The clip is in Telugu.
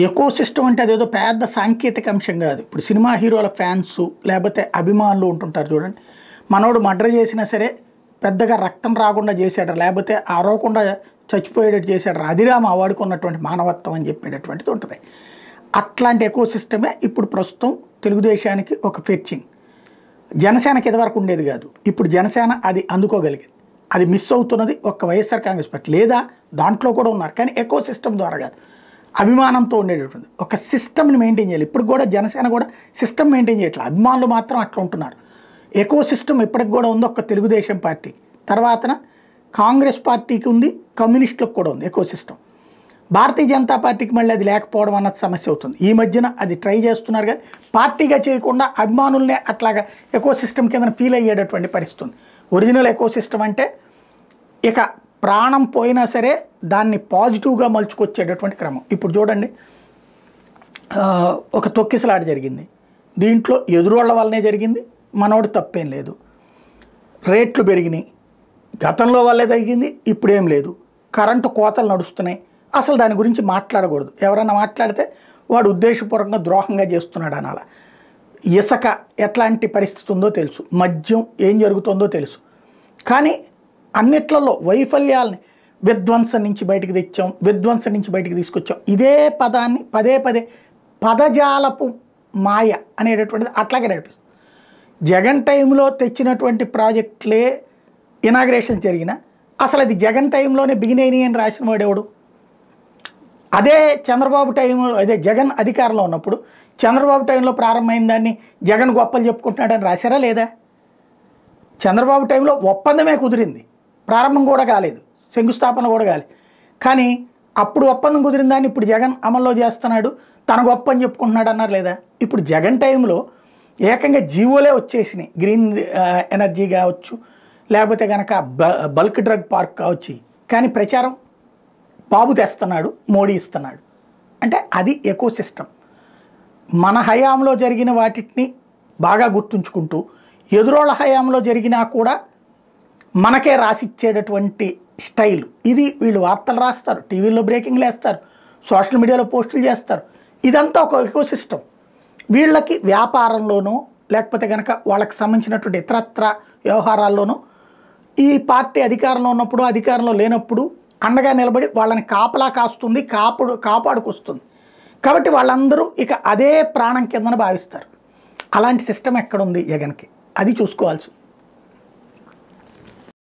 ఎకో సిస్టమ్ అంటే అదేదో పెద్ద సాంకేతిక అంశం కాదు. ఇప్పుడు సినిమా హీరోల ఫ్యాన్స్ లేకపోతే అభిమానులు ఉంటుంటారు చూడండి. మనోడు మర్డర్ చేసినా సరే పెద్దగా రక్తం రాకుండా చేశాడు, లేకపోతే అరవకుండా చచ్చిపోయేటట్టు చేశాడు, అదిరా మా వాడుకున్నటువంటి మానవత్వం అని చెప్పేటటువంటిది ఉంటుంది. అట్లాంటి ఎకో సిస్టమే ఇప్పుడు ప్రస్తుతం తెలుగుదేశానికి ఒక ఫెచ్చింగ్. జనసేనకి ఇదివరకు ఉండేది కాదు, ఇప్పుడు జనసేన అది అందుకోగలిగింది. అది మిస్ అవుతున్నది ఒక్క వైఎస్ఆర్ కాంగ్రెస్ పార్టీ, లేదా దాంట్లో కూడా ఉన్నారు కానీ ఎకో సిస్టమ్ ద్వారా కాదు, అభిమానంతో ఉండేటటువంటి ఒక సిస్టమ్ని మెయింటైన్ చేయాలి. ఇప్పుడు కూడా జనసేన కూడా సిస్టమ్ మెయింటైన్ చేయట్లేదు, అభిమానులు మాత్రం అట్లా ఉంటున్నారు. ఎకో సిస్టమ్ ఇప్పటికి కూడా ఉంది ఒక్క తెలుగుదేశం పార్టీ, తర్వాతన కాంగ్రెస్ పార్టీకి ఉంది, కమ్యూనిస్టులకు కూడా ఉంది ఎకో సిస్టమ్. భారతీయ జనతా పార్టీకి మళ్ళీ అది లేకపోవడం అన్నది సమస్య అవుతుంది. ఈ మధ్యన అది ట్రై చేస్తున్నారు కానీ పార్టీగా చేయకుండా అభిమానులనే అట్లాగా ఎకో సిస్టమ్ కింద ఫీల్ అయ్యేటటువంటి పరిస్థితి ఉంది. ఒరిజినల్ ఎకో సిస్టమ్ అంటే ఇక ప్రాణం పోయినా సరే దాన్ని పాజిటివ్గా మలుచుకొచ్చేటటువంటి క్రమం. ఇప్పుడు చూడండి, ఒక తొక్కిసలాట జరిగింది, దీంట్లో ఎదురోళ్ళ వల్లనే జరిగింది, మనోడు తప్పేం లేదు. రేట్లు పెరిగినాయి, గతంలో వల్లే తగ్గింది, ఇప్పుడేం లేదు. కరెంటు కోతలు నడుస్తున్నాయి, అసలు దాని గురించి మాట్లాడకూడదు. ఎవరైనా మాట్లాడితే వాడు ఉద్దేశపూర్వకంగా ద్రోహంగా చేస్తున్నాడు అనాల. ఇసుక ఎట్లాంటి పరిస్థితి ఉందో తెలుసు, మద్యం ఏం జరుగుతుందో తెలుసు, కానీ అన్నిట్లలో వైఫల్యాలని విధ్వంసం నుంచి బయటికి తెచ్చాం, విధ్వంసం నుంచి బయటికి తీసుకొచ్చాం, ఇదే పదాన్ని పదే పదే పదజాలపు మాయ అనేటటువంటిది అట్లాగే నడిపిస్తుంది. జగన్ టైంలో తెచ్చినటువంటి ప్రాజెక్టులే ఇనాగ్రేషన్ జరిగిన అసలు అది జగన్ టైంలోనే బిగిన్ అయినాయి అని రాసిన వాడేవాడు? అదే చంద్రబాబు టైంలో, అదే జగన్ అధికారంలో ఉన్నప్పుడు చంద్రబాబు టైంలో ప్రారంభమైన దాన్ని జగన్ గొప్పలు చెప్పుకుంటున్నాడని రాశారా లేదా? చంద్రబాబు టైంలో ఒప్పందమే కుదిరింది, ప్రారంభం కూడా కాలేదు, శంకుస్థాపన కూడా కాలేదు, కానీ అప్పుడు ఒప్పందం కుదిరిన దాన్ని ఇప్పుడు జగన్ అమల్లో చేస్తున్నాడు, తన గొప్ప అని చెప్పుకుంటున్నాడు అన్నారు లేదా? ఇప్పుడు జగన్ టైంలో ఏకంగా జీవోలే వచ్చేసినాయి, గ్రీన్ ఎనర్జీ కావచ్చు, లేకపోతే కనుక బల్క్ డ్రగ్ పార్క్ కావచ్చు, కానీ ప్రచారం బాబు తెస్తున్నాడు, మోడీ ఇస్తున్నాడు. అంటే అది ఎకో సిస్టమ్. మన హయాంలో జరిగిన వాటిని బాగా గుర్తుంచుకుంటూ ఎదురోళ్ళ హయాంలో జరిగినా కూడా మనకే రాసిచ్చేటటువంటి స్టైల్ ఇది. వీళ్ళు వార్తలు రాస్తారు, టీవీల్లో బ్రేకింగ్లు వేస్తారు, సోషల్ మీడియాలో పోస్టులు చేస్తారు, ఇదంతా ఒక ఎకో సిస్టమ్. వీళ్ళకి వ్యాపారంలోనూ లేకపోతే కనుక వాళ్ళకి సంబంధించినటువంటి ఇతరత్ర వ్యవహారాల్లోనూ ఈ పార్టీ అధికారంలో ఉన్నప్పుడు అధికారంలో లేనప్పుడు అండగా నిలబడి వాళ్ళని కాపలా కాస్తుంది, కాపాడుకొస్తుంది. కాబట్టి వాళ్ళందరూ ఇక అదే ప్రాణం కిందన భావిస్తారు. అలాంటి సిస్టమ్ ఎక్కడుంది జగన్కి? అది చూసుకోవాల్సింది.